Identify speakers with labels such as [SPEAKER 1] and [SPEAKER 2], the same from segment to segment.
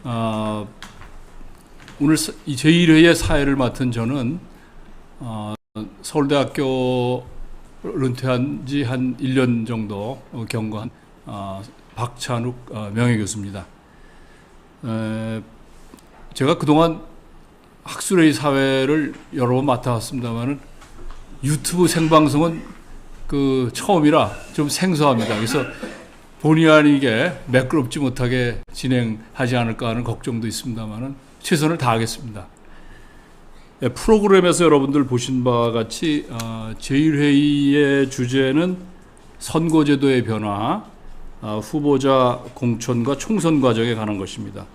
[SPEAKER 1] 어, 오늘 이 제1회의 사회를 맡은 저는 서울대학교 은퇴한 지 한 1년 정도 경과한 박찬욱 명예교수입니다. 제가 그동안 학술회의 사회를 여러 번 맡아왔습니다만은 유튜브 생방송은 그 처음이라 좀 생소합니다. 그래서 본의 아니게 매끄럽지 못하게 진행하지 않을까 하는 걱정도 있습니다만은 최선을 다하겠습니다. 프로그램에서 여러분들 보신 바와 같이 제1회의의 주제는 선거제도의 변화, 후보자 공천과 총선 과정에 관한 것입니다.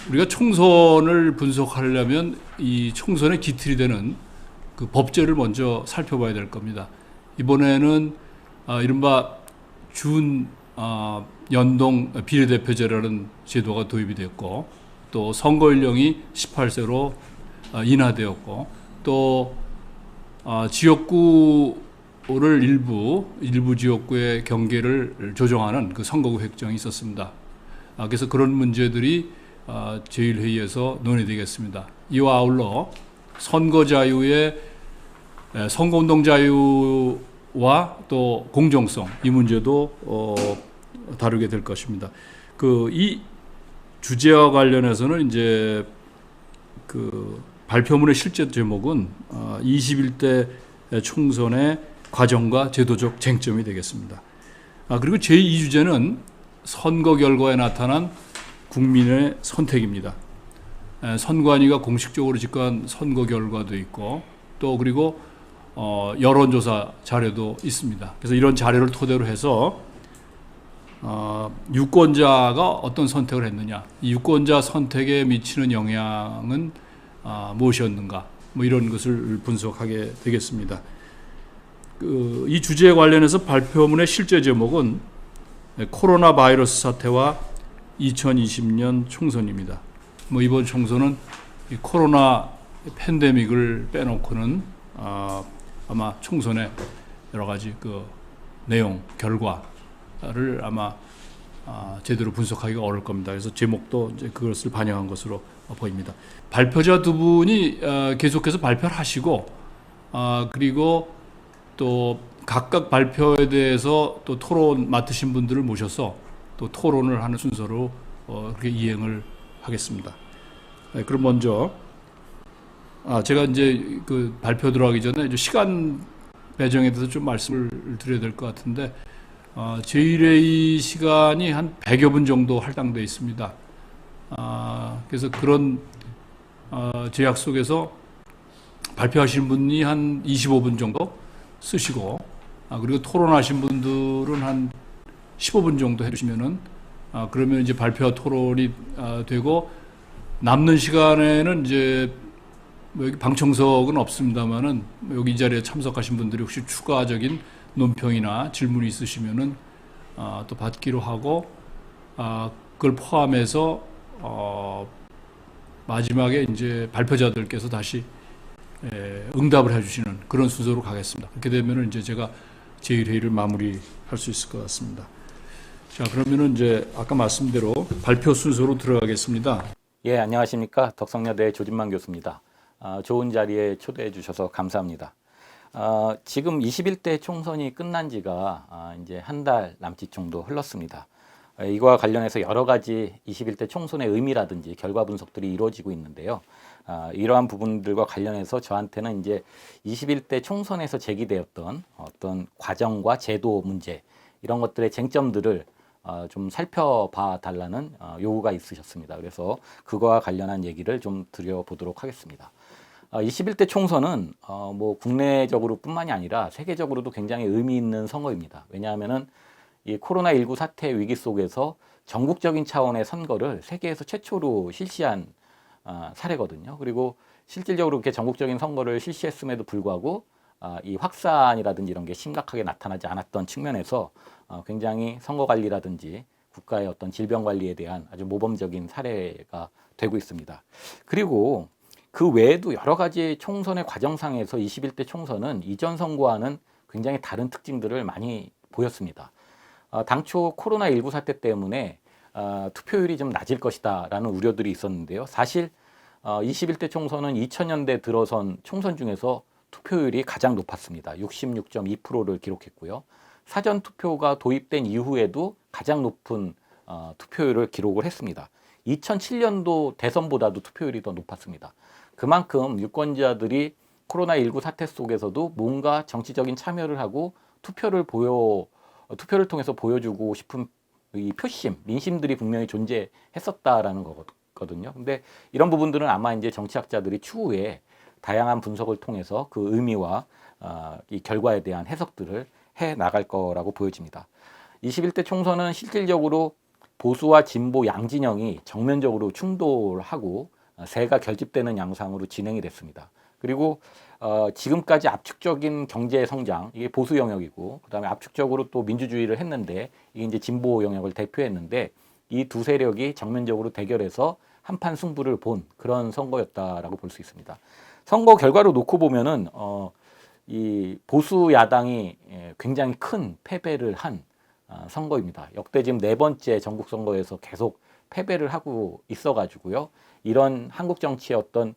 [SPEAKER 1] 우리가 총선을 분석하려면 이 총선의 기틀이 되는 그 법제를 먼저 살펴봐야 될 겁니다. 이번에는 이른바 준 연동 비례대표제라는 제도가 도입이 됐고, 또 선거 연령이 18세로 인하되었고, 또 지역구를 일부 지역구의 경계를 조정하는 그 선거구 획정이 있었습니다. 그래서 그런 문제들이 제1회의에서 논의되겠습니다. 이와 아울러 선거 자유의 선거운동 자유와 또 공정성, 이 문제도 다루게 될 것입니다. 이 주제와 관련해서는 이제 그 발표문의 실제 제목은 21대 총선의 과정과 제도적 쟁점이 되겠습니다. 그리고 제2주제는 선거 결과에 나타난 국민의 선택입니다. 선관위가 공식적으로 집계한 선거 결과도 있고, 또 그리고 여론조사 자료도 있습니다. 그래서 이런 자료를 토대로 해서 유권자가 어떤 선택을 했느냐, 이 유권자 선택에 미치는 영향은 무엇이었는가, 뭐 이런 것을 분석하게 되겠습니다. 이 주제에 관련해서 발표문의 실제 제목은 코로나 바이러스 사태와 2020년 총선입니다. 뭐 이번 총선은 이 코로나 팬데믹을 빼놓고는 아마 총선의 여러 가지 그 내용, 결과를 아마 제대로 분석하기가 어려울 겁니다. 그래서 제목도 이제 그것을 반영한 것으로 보입니다. 발표자 두 분이 계속해서 발표를 하시고, 그리고 또 각각 발표에 대해서 또 토론 맡으신 분들을 모셔서 또 토론을 하는 순서로 그렇게 이행을 하겠습니다. 그럼 먼저 제가 이제 그 발표 들어가기 전에 이제 시간 배정에 대해서 좀 말씀을 드려야 될 것 같은데, 제1회의 시간이 한 100여 분 정도 할당되어 있습니다. 그래서 그런 제약 속에서 발표하신 분이 한 25분 정도 쓰시고, 그리고 토론하신 분들은 한 15분 정도 해주시면은, 그러면 이제 발표와 토론이 되고, 남는 시간에는 이제 여기 방청석은 없습니다만은 여기 이 자리에 참석하신 분들이 혹시 추가적인 논평이나 질문이 있으시면은 또 받기로 하고, 그걸 포함해서 마지막에 이제 발표자들께서 다시 응답을 해주시는 그런 순서로 가겠습니다. 그렇게 되면은 이제 제가 제1회의를 마무리할 수 있을 것 같습니다. 자, 그러면은 이제 아까 말씀대로 발표 순서로 들어가겠습니다.
[SPEAKER 2] 예, 안녕하십니까. 덕성여대 조진만 교수입니다. 좋은 자리에 초대해 주셔서 감사합니다. 지금 21대 총선이 끝난 지가 이제 한 달 남짓 정도 흘렀습니다. 이거와 관련해서 여러 가지 21대 총선의 의미라든지 결과 분석들이 이루어지고 있는데요. 이러한 부분들과 관련해서 저한테는 이제 21대 총선에서 제기되었던 어떤 과정과 제도 문제, 이런 것들의 쟁점들을 좀 살펴봐 달라는 요구가 있으셨습니다. 그래서 그거와 관련한 얘기를 좀 드려보도록 하겠습니다. 21대 총선은 뭐 국내적으로 뿐만이 아니라 세계적으로도 굉장히 의미 있는 선거입니다. 왜냐하면은 이 코로나19 사태 위기 속에서 전국적인 차원의 선거를 세계에서 최초로 실시한 사례거든요. 그리고 실질적으로 이렇게 전국적인 선거를 실시했음에도 불구하고 이 확산이라든지 이런 게 심각하게 나타나지 않았던 측면에서 굉장히 선거 관리라든지 국가의 어떤 질병 관리에 대한 아주 모범적인 사례가 되고 있습니다. 그리고 그 외에도 여러 가지 총선의 과정상에서 21대 총선은 이전 선거와는 굉장히 다른 특징들을 많이 보였습니다. 당초 코로나19 사태 때문에 투표율이 좀 낮을 것이다라는 우려들이 있었는데요. 사실 21대 총선은 2000년대 들어선 총선 중에서 투표율이 가장 높았습니다. 66.2%를 기록했고요. 사전 투표가 도입된 이후에도 가장 높은 투표율을 기록을 했습니다. 2007년도 대선보다도 투표율이 더 높았습니다. 그만큼 유권자들이 코로나19 사태 속에서도 뭔가 정치적인 참여를 하고 투표를 통해서 보여주고 싶은 이 표심, 민심들이 분명히 존재했었다라는 거거든요. 근데 이런 부분들은 아마 이제 정치학자들이 추후에 다양한 분석을 통해서 그 의미와 이 결과에 대한 해석들을 해 나갈 거라고 보여집니다. 21대 총선은 실질적으로 보수와 진보 양진영이 정면적으로 충돌하고 세가 결집되는 양상으로 진행이 됐습니다. 그리고 지금까지 압축적인 경제 성장, 이게 보수 영역이고, 그다음에 압축적으로 또 민주주의를 했는데, 이게 이제 진보 영역을 대표했는데, 이 두 세력이 정면적으로 대결해서 한판 승부를 본 그런 선거였다라고 볼 수 있습니다. 선거 결과로 놓고 보면은 이 보수 야당이 굉장히 큰 패배를 한 선거입니다. 역대 지금 4번째 전국 선거에서 계속 패배를 하고 있어가지고요. 이런 한국 정치의 어떤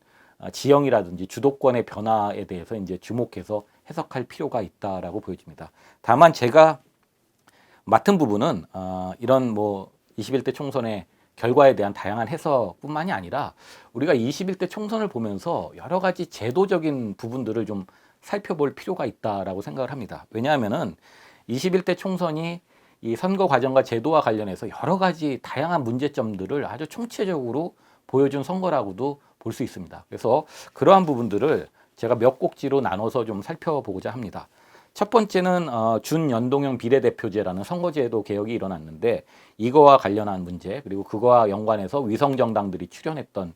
[SPEAKER 2] 지형이라든지 주도권의 변화에 대해서 이제 주목해서 해석할 필요가 있다라고 보여집니다. 다만 제가 맡은 부분은 이런 뭐 21대 총선의 결과에 대한 다양한 해석뿐만이 아니라 우리가 21대 총선을 보면서 여러 가지 제도적인 부분들을 좀 살펴볼 필요가 있다라고 생각을 합니다. 왜냐하면은 21대 총선이 이 선거 과정과 제도와 관련해서 여러 가지 다양한 문제점들을 아주 총체적으로 보여준 선거라고도 볼 수 있습니다. 그래서 그러한 부분들을 제가 몇 꼭지로 나눠서 좀 살펴보고자 합니다. 첫 번째는 준연동형 비례대표제라는 선거제도 개혁이 일어났는데 이거와 관련한 문제, 그리고 그거와 연관해서 위성정당들이 출연했던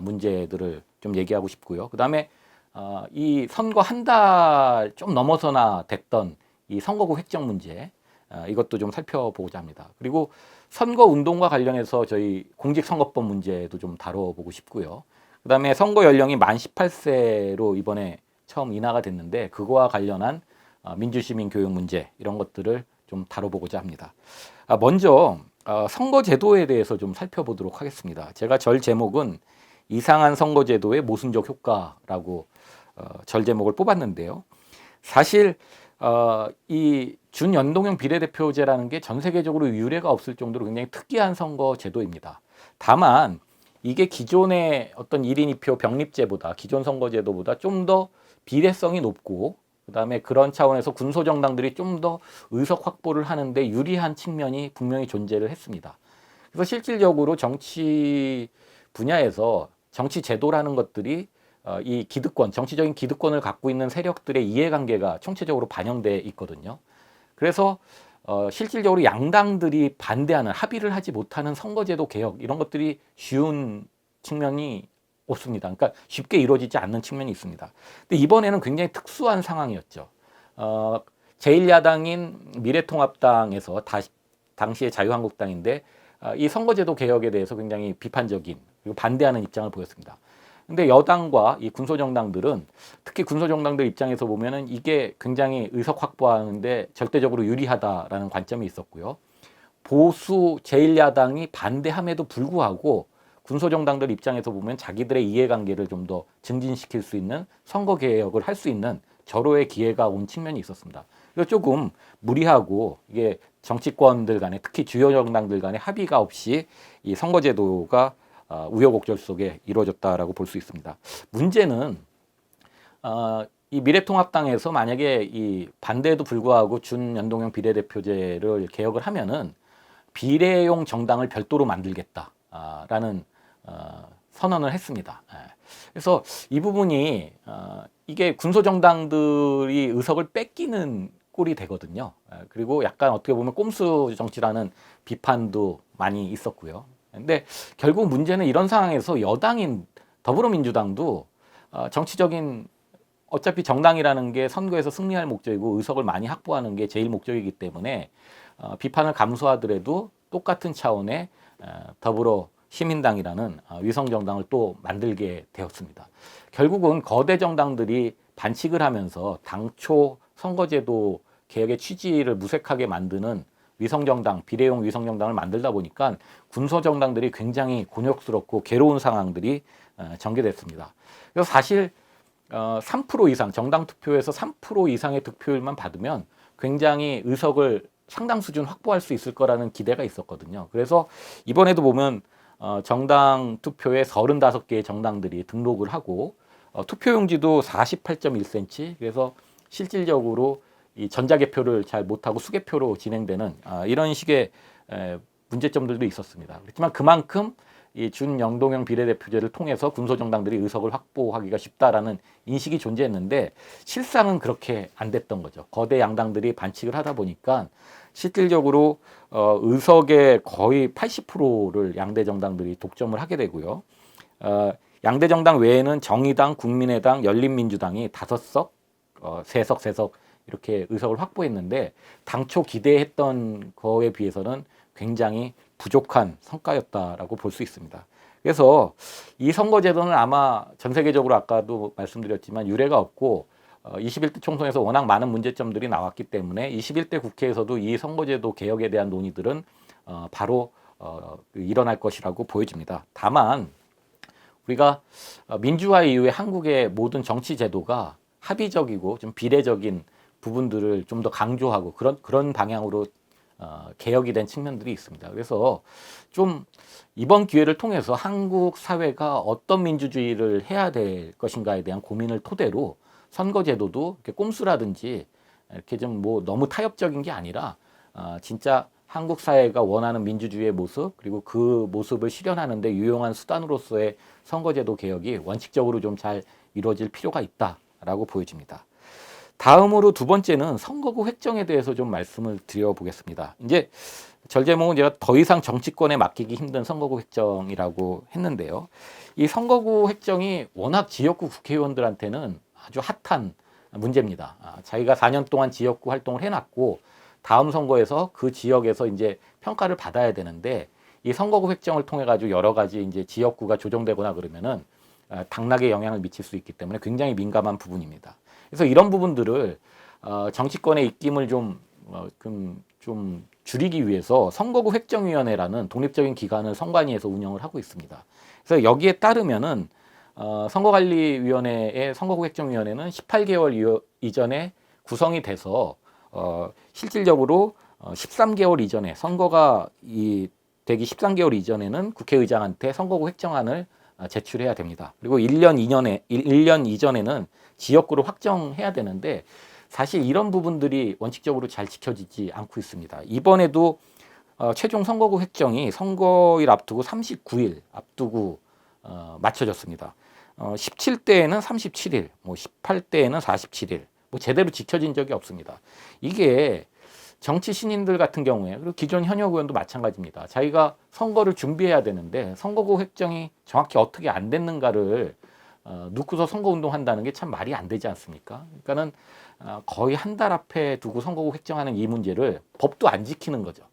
[SPEAKER 2] 문제들을 좀 얘기하고 싶고요. 그 다음에 이 선거 한 달 좀 넘어서나 됐던 이 선거구 획정 문제, 이것도 좀 살펴보고자 합니다. 그리고 선거 운동과 관련해서 저희 공직선거법 문제도 좀 다뤄보고 싶고요. 그 다음에 선거 연령이 만 18세로 이번에 처음 인하가 됐는데 그거와 관련한 민주시민 교육 문제, 이런 것들을 좀 다뤄보고자 합니다. 먼저 선거제도에 대해서 좀 살펴보도록 하겠습니다. 제가 절 제목은 이상한 선거제도의 모순적 효과라고 절 제목을 뽑았는데요. 사실 이 준연동형 비례대표제라는 게 전 세계적으로 유례가 없을 정도로 굉장히 특이한 선거제도입니다. 다만 이게 기존의 어떤 1인 2표 병립제보다, 기존 선거제도보다 좀 더 비례성이 높고, 그 다음에 그런 차원에서 군소정당들이 좀 더 의석 확보를 하는데 유리한 측면이 분명히 존재를 했습니다. 그래서 실질적으로 정치 분야에서 정치 제도라는 것들이 이 기득권, 정치적인 기득권을 갖고 있는 세력들의 이해관계가 총체적으로 반영돼 있거든요. 그래서 실질적으로 양당들이 반대하는, 합의를 하지 못하는 선거제도 개혁, 이런 것들이 쉬운 측면이 없습니다. 그러니까 쉽게 이루어지지 않는 측면이 있습니다. 근데 이번에는 굉장히 특수한 상황이었죠. 제1야당인 미래통합당에서 당시의 자유한국당인데 이 선거제도 개혁에 대해서 굉장히 비판적인, 그리고 반대하는 입장을 보였습니다. 근데 여당과 이 군소정당들은, 특히 군소정당들 입장에서 보면은 이게 굉장히 의석 확보하는데 절대적으로 유리하다라는 관점이 있었고요. 보수 제1야당이 반대함에도 불구하고 군소정당들 입장에서 보면 자기들의 이해관계를 좀 더 증진시킬 수 있는 선거 개혁을 할 수 있는 절호의 기회가 온 측면이 있었습니다. 이거 조금 무리하고, 이게 정치권들 간에, 특히 주요 정당들 간에 합의가 없이 이 선거제도가 우여곡절 속에 이루어졌다라고 볼 수 있습니다. 문제는 이 미래통합당에서 만약에 이 반대에도 불구하고 준연동형 비례대표제를 개혁을 하면은 비례용 정당을 별도로 만들겠다라는 선언을 했습니다. 그래서 이 부분이 이게 군소정당들이 의석을 뺏기는 꼴이 되거든요. 그리고 약간 어떻게 보면 꼼수 정치라는 비판도 많이 있었고요. 근데 결국 문제는 이런 상황에서 여당인 더불어민주당도 정치적인, 어차피 정당이라는 게 선거에서 승리할 목적이고 의석을 많이 확보하는 게 제일 목적이기 때문에 비판을 감수하더라도 똑같은 차원의 더불어 시민당이라는 위성정당을 또 만들게 되었습니다. 결국은 거대 정당들이 반칙을 하면서 당초 선거제도 개혁의 취지를 무색하게 만드는 위성정당, 비례용 위성정당을 만들다 보니까 군소정당들이 굉장히 곤욕스럽고 괴로운 상황들이 전개됐습니다. 그래서 사실 3% 이상, 정당 투표에서 3% 이상의 득표율만 받으면 굉장히 의석을 상당 수준 확보할 수 있을 거라는 기대가 있었거든요. 그래서 이번에도 보면 정당 투표에 35개의 정당들이 등록을 하고 투표용지도 48.1cm, 그래서 실질적으로 이 전자개표를 잘 못하고 수개표로 진행되는 이런 식의 문제점들도 있었습니다. 그렇지만 그만큼 이 준영동형 비례대표제를 통해서 군소정당들이 의석을 확보하기가 쉽다라는 인식이 존재했는데 실상은 그렇게 안 됐던 거죠. 거대 양당들이 반칙을 하다 보니까 실질적으로 의석의 거의 80%를 양대 정당들이 독점을 하게 되고요. 양대 정당 외에는 정의당, 국민의당, 열린민주당이 5석, 3석 이렇게 의석을 확보했는데 당초 기대했던 거에 비해서는 굉장히 부족한 성과였다라고 볼 수 있습니다. 그래서 이 선거제도는 아마 전 세계적으로 아까도 말씀드렸지만 유례가 없고 21대 총선에서 워낙 많은 문제점들이 나왔기 때문에 21대 국회에서도 이 선거제도 개혁에 대한 논의들은 바로 일어날 것이라고 보여집니다. 다만 우리가 민주화 이후에 한국의 모든 정치 제도가 합의적이고 좀 비례적인 부분들을 좀 더 강조하고 그런 방향으로 개혁이 된 측면들이 있습니다. 그래서 좀 이번 기회를 통해서 한국 사회가 어떤 민주주의를 해야 될 것인가에 대한 고민을 토대로 선거제도도 이렇게 꼼수라든지 이렇게 좀 뭐 너무 타협적인 게 아니라 진짜 한국 사회가 원하는 민주주의의 모습, 그리고 그 모습을 실현하는 데 유용한 수단으로서의 선거제도 개혁이 원칙적으로 좀 잘 이루어질 필요가 있다라고 보여집니다. 다음으로 두 번째는 선거구 획정에 대해서 좀 말씀을 드려보겠습니다. 이제 절제목은 제가 더 이상 정치권에 맡기기 힘든 선거구 획정이라고 했는데요. 이 선거구 획정이 워낙 지역구 국회의원들한테는 아주 핫한 문제입니다. 자기가 4년 동안 지역구 활동을 해놨고 다음 선거에서 그 지역에서 이제 평가를 받아야 되는데 이 선거구 획정을 통해 가지고 여러 가지 이제 지역구가 조정되거나 그러면은 당락에 영향을 미칠 수 있기 때문에 굉장히 민감한 부분입니다. 그래서 이런 부분들을 정치권의 입김을 좀 줄이기 위해서 선거구 획정위원회라는 독립적인 기관을 선관위에서 운영을 하고 있습니다. 그래서 여기에 따르면은 선거관리위원회의 선거구 획정위원회는 18개월 이전에 구성이 돼서 실질적으로 13개월 이전에 선거가 되기 13개월 이전에는 국회의장한테 선거구 획정안을 제출해야 됩니다. 그리고 1년 이전에는 지역구를 확정해야 되는데 사실 이런 부분들이 원칙적으로 잘 지켜지지 않고 있습니다. 이번에도 최종 선거구 획정이 선거일 앞두고 39일 앞두고 맞춰졌습니다. 17대에는 37일, 뭐 18대에는 47일, 뭐 제대로 지켜진 적이 없습니다. 이게 정치 신인들 같은 경우에 그리고 기존 현역 의원도 마찬가지입니다. 자기가 선거를 준비해야 되는데 선거구 획정이 정확히 어떻게 안 됐는가를 놓고서 선거운동 한다는 게 참 말이 안 되지 않습니까? 그러니까는 거의 한 달 앞에 두고 선거구 획정하는 이 문제를 법도 안 지키는 거죠.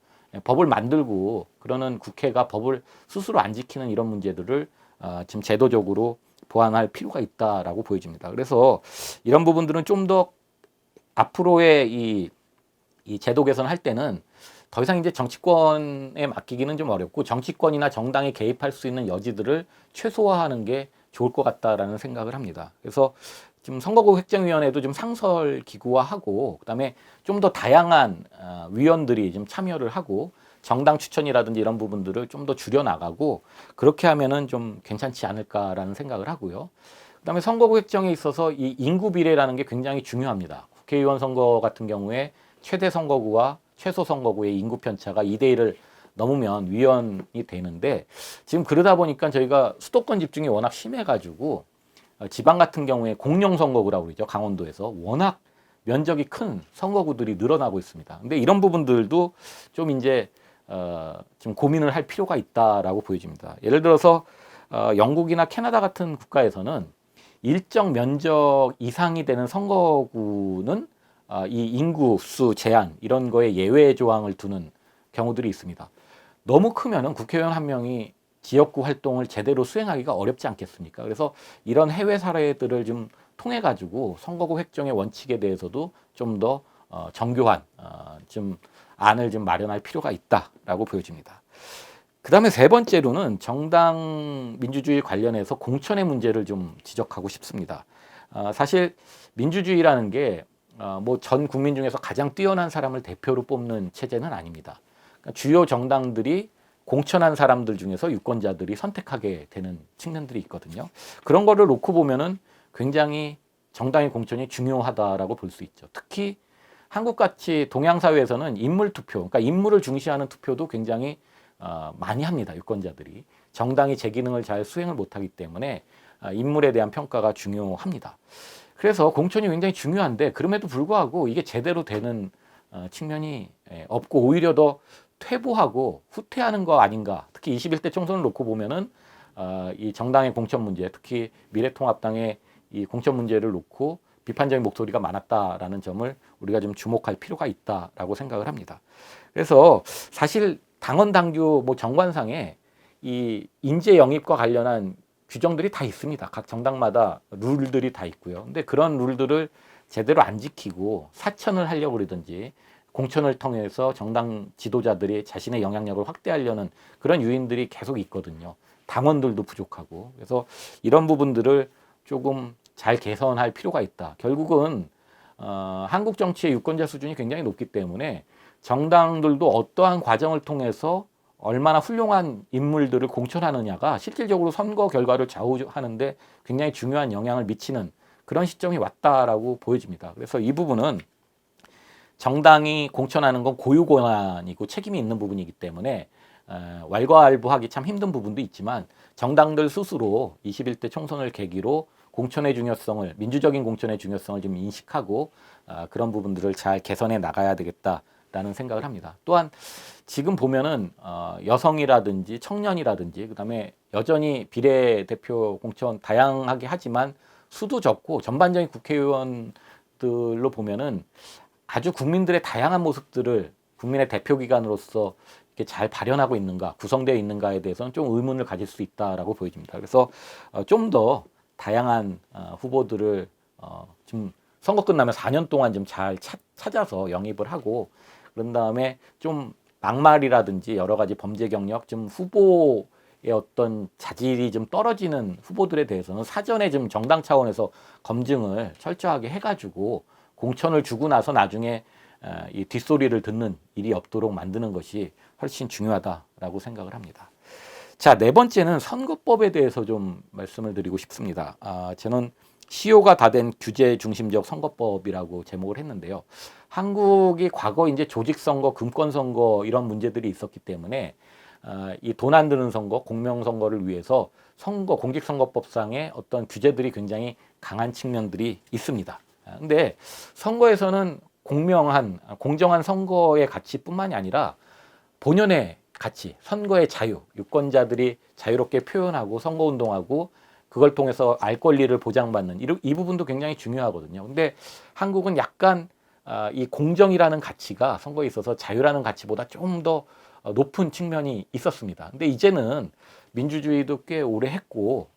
[SPEAKER 2] 법을 만들고 그러는 국회가 법을 스스로 안 지키는 이런 문제들을 지금 제도적으로 보완할 필요가 있다라고 보여집니다. 그래서 이런 부분들은 좀 더 앞으로의 이 제도 개선할 때는 더 이상 이제 정치권에 맡기기는 좀 어렵고 정치권이나 정당이 개입할 수 있는 여지들을 최소화하는 게 좋을 것 같다라는 생각을 합니다. 그래서 지금 선거구 획정위원회도 좀 상설 기구화하고 그다음에 좀 더 다양한 위원들이 좀 참여를 하고 정당 추천이라든지 이런 부분들을 좀 더 줄여 나가고 그렇게 하면은 좀 괜찮지 않을까라는 생각을 하고요. 그다음에 선거구 획정에 있어서 이 인구 비례라는 게 굉장히 중요합니다. 국회의원 선거 같은 경우에 최대 선거구와 최소 선거구의 인구 편차가 2대1을 넘으면 위헌이 되는데 지금 그러다 보니까 저희가 수도권 집중이 워낙 심해가지고 지방 같은 경우에 공영 선거구라고 그러죠. 강원도에서 워낙 면적이 큰 선거구들이 늘어나고 있습니다. 근데 이런 부분들도 좀 이제 좀 고민을 할 필요가 있다라고 보여집니다. 예를 들어서 영국이나 캐나다 같은 국가에서는 일정 면적 이상이 되는 선거구는 이 인구수 제한 이런 거에 예외 조항을 두는 경우들이 있습니다. 너무 크면은 국회의원 한 명이 지역구 활동을 제대로 수행하기가 어렵지 않겠습니까? 그래서 이런 해외 사례들을 좀 통해 가지고 선거구 획정의 원칙에 대해서도 좀 더 정교한 좀 안을 좀 마련할 필요가 있다라고 보여집니다. 그 다음에 세 번째로는 정당 민주주의 관련해서 공천의 문제를 좀 지적하고 싶습니다. 사실 민주주의라는 게 뭐 전 국민 중에서 가장 뛰어난 사람을 대표로 뽑는 체제는 아닙니다. 그러니까 주요 정당들이 공천한 사람들 중에서 유권자들이 선택하게 되는 측면들이 있거든요. 그런 거를 놓고 보면은 굉장히 정당의 공천이 중요하다라고 볼 수 있죠. 특히 한국같이 동양 사회에서는 인물 투표, 그러니까 인물을 중시하는 투표도 굉장히 많이 합니다. 유권자들이 정당이 제 기능을 잘 수행을 못하기 때문에 인물에 대한 평가가 중요합니다. 그래서 공천이 굉장히 중요한데 그럼에도 불구하고 이게 제대로 되는 측면이 없고 오히려 더 퇴보하고 후퇴하는 거 아닌가. 특히 21대 총선을 놓고 보면은 이 정당의 공천 문제, 특히 미래통합당의 이 공천 문제를 놓고 비판적인 목소리가 많았다라는 점을 우리가 좀 주목할 필요가 있다라고 생각을 합니다. 그래서 사실 당원 당규 뭐 정관상에 이 인재 영입과 관련한 규정들이 다 있습니다. 각 정당마다 룰들이 다 있고요. 근데 그런 룰들을 제대로 안 지키고 사천을 하려고 그러든지 공천을 통해서 정당 지도자들이 자신의 영향력을 확대하려는 그런 유인들이 계속 있거든요. 당원들도 부족하고. 그래서 이런 부분들을 조금 잘 개선할 필요가 있다. 결국은 한국 정치의 유권자 수준이 굉장히 높기 때문에 정당들도 어떠한 과정을 통해서 얼마나 훌륭한 인물들을 공천하느냐가 실질적으로 선거 결과를 좌우하는데 굉장히 중요한 영향을 미치는 그런 시점이 왔다라고 보여집니다. 그래서 이 부분은 정당이 공천하는 건 고유 권한이고 책임이 있는 부분이기 때문에 왈가왈부하기 참 힘든 부분도 있지만 정당들 스스로 21대 총선을 계기로 공천의 중요성을 민주적인 공천의 중요성을 좀 인식하고 그런 부분들을 잘 개선해 나가야 되겠다라는 생각을 합니다. 또한 지금 보면은 여성이라든지 청년이라든지 그다음에 여전히 비례대표 공천 다양하게 하지만 수도 적고 전반적인 국회의원들로 보면은 아주 국민들의 다양한 모습들을 국민의 대표기관으로서 이렇게 잘 발현하고 있는가, 구성되어 있는가에 대해서는 좀 의문을 가질 수 있다라고 보여집니다. 그래서 좀 더 다양한 후보들을 좀 선거 끝나면 4년 동안 좀 잘 찾아서 영입을 하고 그런 다음에 좀 막말이라든지 여러 가지 범죄 경력, 좀 후보의 어떤 자질이 좀 떨어지는 후보들에 대해서는 사전에 좀 정당 차원에서 검증을 철저하게 해가지고 공천을 주고 나서 나중에 이 뒷소리를 듣는 일이 없도록 만드는 것이 훨씬 중요하다라고 생각을 합니다. 자, 네 번째는 선거법에 대해서 좀 말씀을 드리고 싶습니다. 저는 시효가 다 된 규제 중심적 선거법이라고 제목을 했는데요. 한국이 과거 이제 조직선거, 금권선거 이런 문제들이 있었기 때문에 이 돈 안 드는 선거, 공명선거를 위해서 공직선거법상의 어떤 규제들이 굉장히 강한 측면들이 있습니다. 근데 선거에서는 공정한 선거의 가치뿐만이 아니라 본연의 가치, 선거의 자유, 유권자들이 자유롭게 표현하고 선거운동하고 그걸 통해서 알 권리를 보장받는 이 부분도 굉장히 중요하거든요. 근데 한국은 약간 이 공정이라는 가치가 선거에 있어서 자유라는 가치보다 좀 더 높은 측면이 있었습니다. 근데 이제는 민주주의도 꽤 오래 했고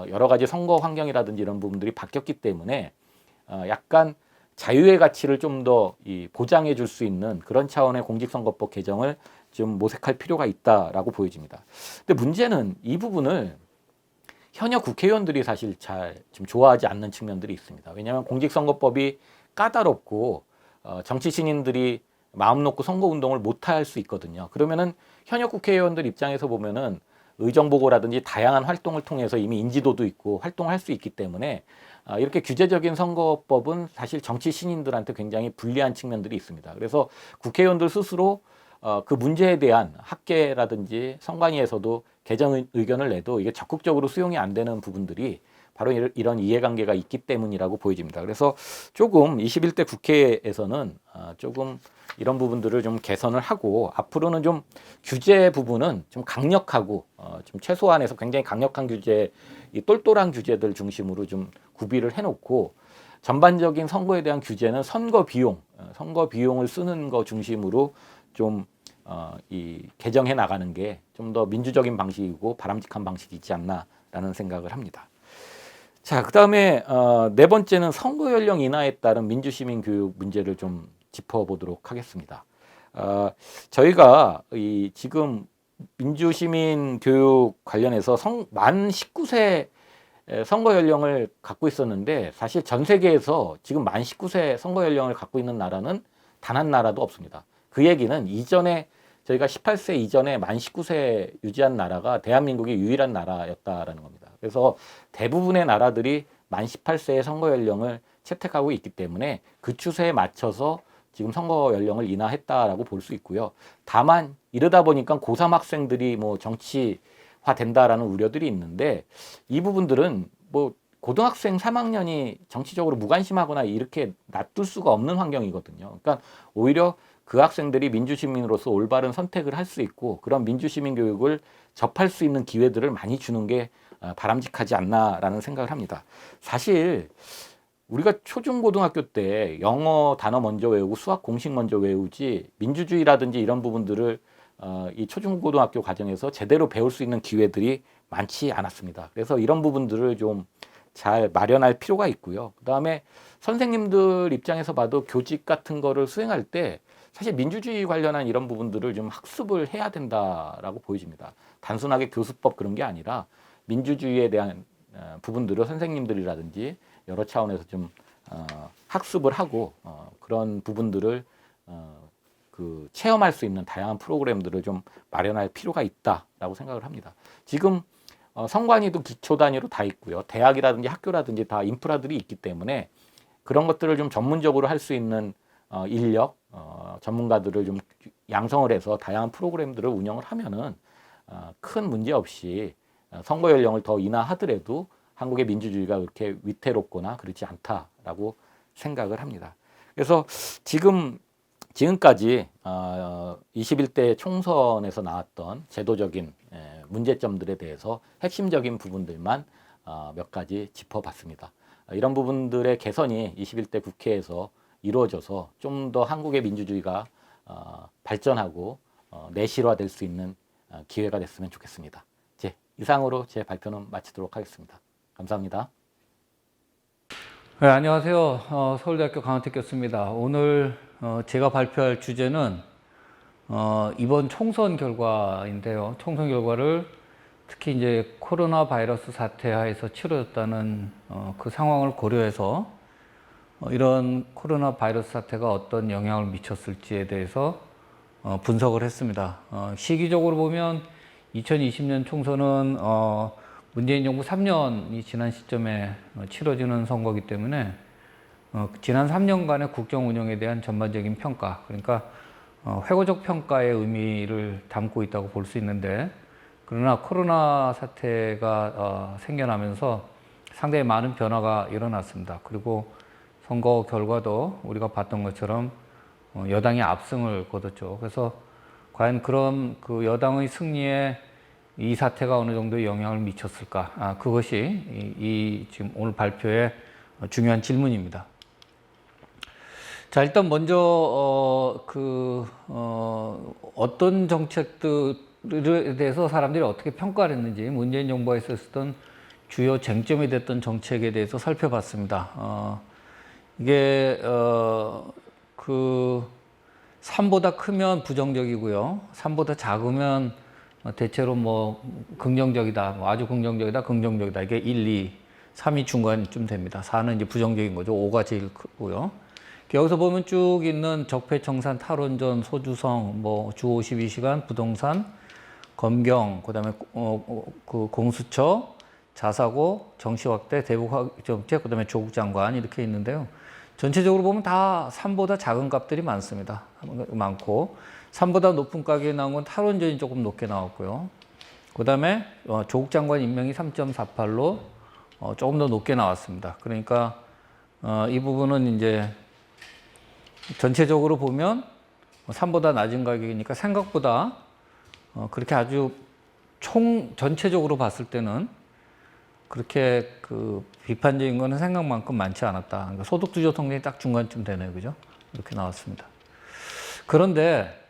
[SPEAKER 2] 여러 가지 선거 환경이라든지 이런 부분들이 바뀌었기 때문에 약간 자유의 가치를 좀 더 보장해 줄 수 있는 그런 차원의 공직선거법 개정을 좀 모색할 필요가 있다라고 보여집니다. 근데 문제는 이 부분을 현역 국회의원들이 사실 잘 좀 좋아하지 않는 측면들이 있습니다. 왜냐하면 공직선거법이 까다롭고 정치 신인들이 마음 놓고 선거운동을 못할 수 있거든요. 그러면은 현역 국회의원들 입장에서 보면은 의정보고라든지 다양한 활동을 통해서 이미 인지도도 있고 활동할 수 있기 때문에 이렇게 규제적인 선거법은 사실 정치 신인들한테 굉장히 불리한 측면들이 있습니다. 그래서 국회의원들 스스로 그 문제에 대한 학계라든지 선관위에서도 개정 의견을 내도 이게 적극적으로 수용이 안 되는 부분들이 바로 이런 이해관계가 있기 때문이라고 보여집니다. 그래서 조금 21대 국회에서는 조금 이런 부분들을 좀 개선을 하고 앞으로는 좀 규제 부분은 좀 강력하고 좀 최소한에서 굉장히 강력한 규제, 이 똘똘한 규제들 중심으로 좀 구비를 해놓고 전반적인 선거에 대한 규제는 선거 비용을 쓰는 거 중심으로 좀 개정해 나가는 게 좀 더 민주적인 방식이고 바람직한 방식이지 않나라는 생각을 합니다. 자, 그다음에 네 번째는 선거 연령 인하에 따른 민주시민 교육 문제를 좀 짚어보도록 하겠습니다. 저희가 이 지금 민주시민 교육 관련해서 만 19세 선거 연령을 갖고 있었는데 사실 전 세계에서 지금 만 19세 선거 연령을 갖고 있는 나라는 단 한 나라도 없습니다. 그 얘기는 이전에 저희가 18세 이전에 만 19세 유지한 나라가 대한민국이 유일한 나라였다라는 겁니다. 그래서 대부분의 나라들이 만 18세의 선거 연령을 채택하고 있기 때문에 그 추세에 맞춰서 지금 선거 연령을 인하했다라고 볼 수 있고요. 다만 이러다 보니까 고3 학생들이 뭐 정치화 된다라는 우려들이 있는데 이 부분들은 뭐 고등학생 3학년이 정치적으로 무관심하거나 이렇게 놔둘 수가 없는 환경이거든요. 그러니까 오히려 그 학생들이 민주시민으로서 올바른 선택을 할 수 있고 그런 민주시민 교육을 접할 수 있는 기회들을 많이 주는 게 바람직하지 않나라는 생각을 합니다. 사실 우리가 초중고등학교 때 영어 단어 먼저 외우고 수학 공식 먼저 외우지 민주주의라든지 이런 부분들을 이 초중고등학교 과정에서 제대로 배울 수 있는 기회들이 많지 않았습니다. 그래서 이런 부분들을 좀 잘 마련할 필요가 있고요. 그다음에 선생님들 입장에서 봐도 교직 같은 거를 수행할 때 사실 민주주의 관련한 이런 부분들을 좀 학습을 해야 된다라고 보여집니다. 단순하게 교수법 그런 게 아니라 민주주의에 대한 부분들을 선생님들이라든지 여러 차원에서 좀 학습을 하고 그런 부분들을 그 체험할 수 있는 다양한 프로그램들을 좀 마련할 필요가 있다라고 생각을 합니다. 지금 선관위도 기초 단위로 다 있고요. 대학이라든지 학교라든지 다 인프라들이 있기 때문에 그런 것들을 좀 전문적으로 할 수 있는 인력, 전문가들을 좀 양성을 해서 다양한 프로그램들을 운영을 하면은 큰 문제 없이 선거 연령을 더 인하하더라도 한국의 민주주의가 그렇게 위태롭거나 그렇지 않다라고 생각을 합니다. 그래서 지금까지 21대 총선에서 나왔던 제도적인 문제점들에 대해서 핵심적인 부분들만 몇 가지 짚어봤습니다. 이런 부분들의 개선이 21대 국회에서 이루어져서 좀 더 한국의 민주주의가 발전하고 내실화될 수 있는 기회가 됐으면 좋겠습니다. 이상으로 제 발표는 마치도록 하겠습니다. 감사합니다.
[SPEAKER 3] 네, 안녕하세요. 서울대학교 강원택 교수입니다. 오늘 제가 발표할 주제는 이번 총선 결과인데요. 총선 결과를 특히 이제 코로나 바이러스 사태 하에서 치러졌다는 그 상황을 고려해서 이런 코로나 바이러스 사태가 어떤 영향을 미쳤을지에 대해서 분석을 했습니다. 시기적으로 보면 2020년 총선은 문재인 정부 3년이 지난 시점에 치러지는 선거이기 때문에 지난 3년간의 국정 운영에 대한 전반적인 평가, 그러니까 회고적 평가의 의미를 담고 있다고 볼 수 있는데, 그러나 코로나 사태가 생겨나면서 상당히 많은 변화가 일어났습니다. 그리고 선거 결과도 우리가 봤던 것처럼 여당이 압승을 거뒀죠. 그래서 과연 그런 그 여당의 승리에 이 사태가 어느 정도 영향을 미쳤을까? 그것이 지금 오늘 발표의 중요한 질문입니다. 자, 일단 먼저 어떤 정책들에 대해서 사람들이 어떻게 평가를 했는지, 문재인 정부가 있었던 주요 쟁점이 됐던 정책에 대해서 살펴봤습니다. 이게 3보다 크면 부정적이고요. 3보다 작으면 대체로 뭐 긍정적이다, 뭐 아주 긍정적이다, 긍정적이다. 이게 1, 2, 3이 중간쯤 됩니다. 4는 이제 부정적인 거죠. 5가 제일 크고요. 여기서 보면 쭉 있는 적폐청산, 탈원전, 소주성, 뭐 주 52시간, 부동산, 검경, 그다음에 그 공수처, 자사고, 정시 확대, 대북 정책, 그다음에 조국 장관 이렇게 있는데요. 전체적으로 보면 다 3보다 작은 값들이 많고 3보다 높은 값이 나온 건 탈원전이 조금 높게 나왔고요. 그 다음에 조국 장관 임명이 3.48로 조금 더 높게 나왔습니다. 그러니까 이 부분은 이제 전체적으로 보면 3보다 낮은 가격이니까 생각보다 그렇게 아주 전체적으로 봤을 때는 그렇게 비판적인 거는 생각만큼 많지 않았다. 그러니까 소득주도 통계이 딱 중간쯤 되네요. 그죠? 이렇게 나왔습니다. 그런데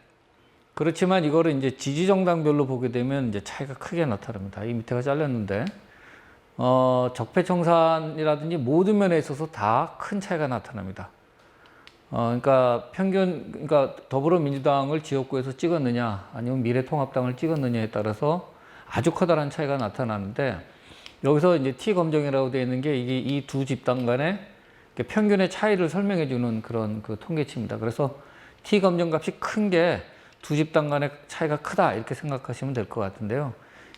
[SPEAKER 3] 그렇지만 이거를 이제 지지정당별로 보게 되면 이제 차이가 크게 나타납니다. 이 밑에가 잘렸는데, 적폐청산이라든지 모든 면에 있어서 다 큰 차이가 나타납니다. 그러니까 그러니까 더불어민주당을 지역구에서 찍었느냐, 아니면 미래통합당을 찍었느냐에 따라서 아주 커다란 차이가 나타나는데, 여기서 이제 T 검정이라고 되어 있는 게 이게 이 두 집단 간의 평균의 차이를 설명해 주는 그런 그 통계치입니다. 그래서 T 검정 값이 큰 게 두 집단 간의 차이가 크다, 이렇게 생각하시면 될 것 같은데요.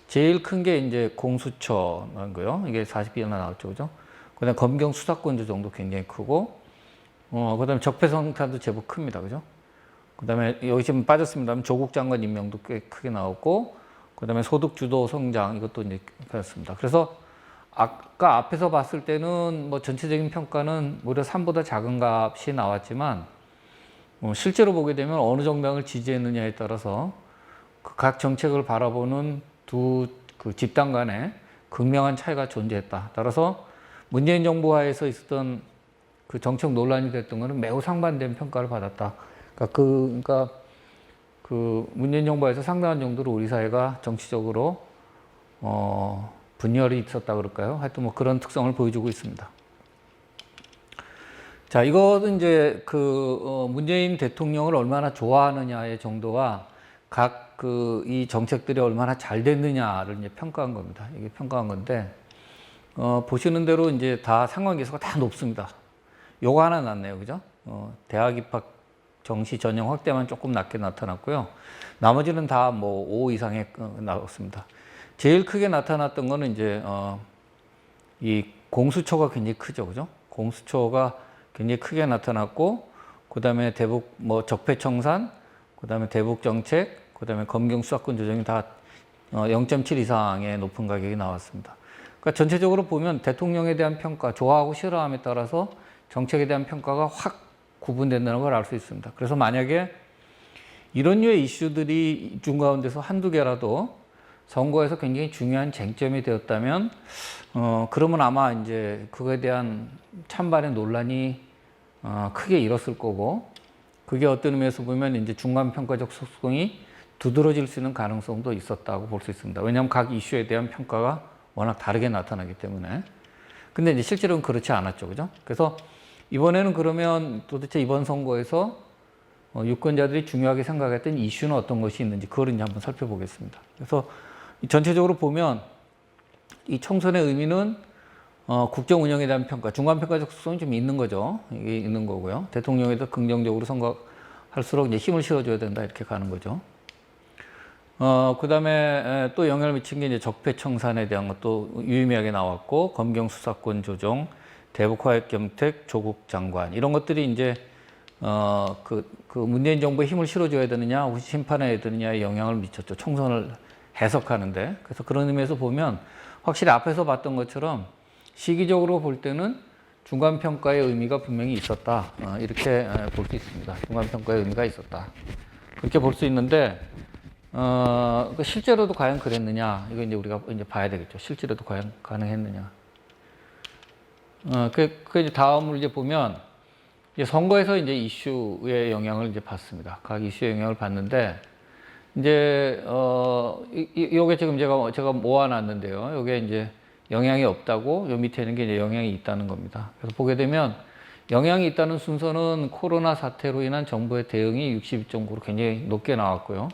[SPEAKER 3] 제일 큰 게 이제 공수처고요. 이게 42나 나왔죠, 그죠? 그다음에 검경 수사권조 정도 굉장히 크고, 그다음에 적폐성탄도 제법 큽니다, 그죠? 그다음에 여기 지금 빠졌습니다만 조국 장관 임명도 꽤 크게 나왔고, 그다음에 소득 주도 성장, 이것도 이제 그렇습니다. 그래서 아까 앞에서 봤을 때는 뭐 전체적인 평가는 무려 3보다 작은 값이 나왔지만, 실제로 보게 되면 어느 정당을 지지했느냐에 따라서 그 각 정책을 바라보는 두 그 집단 간에 극명한 차이가 존재했다. 따라서 문재인 정부 하에서 있었던 그 정책 논란이 됐던 것은 매우 상반된 평가를 받았다. 그러니까 그 문재인 정부에서 상당한 정도로 우리 사회가 정치적으로 분열이 있었다 그럴까요? 하여튼 뭐 그런 특성을 보여주고 있습니다. 자, 이것은 이제 문재인 대통령을 얼마나 좋아하느냐의 정도와 각 이 정책들이 얼마나 잘 됐느냐를 이제 평가한 겁니다. 이게 평가한 건데, 보시는 대로 이제 다 상관계수가 다 높습니다. 요거 하나 낮네요, 그죠? 대학 입학 정시 전형 확대만 조금 낮게 나타났고요. 나머지는 다 뭐 5 이상에 나왔습니다. 제일 크게 나타났던 거는 이제 이 공수처가 굉장히 크죠, 그죠? 공수처가 굉장히 크게 나타났고, 그 다음에 대북 뭐 적폐청산, 그 다음에 대북 정책, 그 다음에 검경 수사권 조정이 다 0.7 이상의 높은 가격이 나왔습니다. 그러니까 전체적으로 보면 대통령에 대한 평가, 좋아하고 싫어함에 따라서 정책에 대한 평가가 확 구분된다는 걸 알 수 있습니다. 그래서 만약에 이런 류의 이슈들이 중 가운데서 한두 개라도 선거에서 굉장히 중요한 쟁점이 되었다면, 그러면 아마 이제 그거에 대한 찬반의 논란이 크게 일었을 거고, 그게 어떤 의미에서 보면 이제 중간평가적 속성이 두드러질 수 있는 가능성도 있었다고 볼 수 있습니다. 왜냐하면 각 이슈에 대한 평가가 워낙 다르게 나타나기 때문에. 근데 이제 실제로는 그렇지 않았죠, 그죠? 그래서 이번에는 그러면 도대체 이번 선거에서 유권자들이 중요하게 생각했던 이슈는 어떤 것이 있는지, 그걸 이제 한번 살펴보겠습니다. 그래서 전체적으로 보면 이 총선의 의미는 국정 운영에 대한 평가, 중간평가적 속성이 좀 있는 거죠. 이게 있는 거고요. 대통령에 더 긍정적으로 생각할수록 이제 힘을 실어줘야 된다, 이렇게 가는 거죠. 그 다음에 또 영향을 미친 게 이제 적폐청산에 대한 것도 유의미하게 나왔고, 검경 수사권 조정, 대북 화해 정책, 조국 장관, 이런 것들이 이제 문재인 정부에 힘을 실어줘야 되느냐, 혹시 심판해야 되느냐에 영향을 미쳤죠. 총선을 해석하는데. 그래서 그런 의미에서 보면 확실히 앞에서 봤던 것처럼 시기적으로 볼 때는 중간평가의 의미가 분명히 있었다. 이렇게 볼 수 있습니다. 중간평가의 의미가 있었다. 그렇게 볼 수 있는데, 실제로도 과연 그랬느냐, 이거 이제 우리가 이제 봐야 되겠죠. 실제로도 과연 가능했느냐. 이제 다음으로 이제 보면, 이제 선거에서 이제 이슈의 영향을 이제 봤습니다. 각 이슈의 영향을 봤는데, 이제, 요게 지금 제가 모아놨는데요. 요게 이제 영향이 없다고, 요 밑에 있는 게 이제 영향이 있다는 겁니다. 그래서 보게 되면, 영향이 있다는 순서는 코로나 사태로 인한 정부의 대응이 62.9로 굉장히 높게 나왔고요.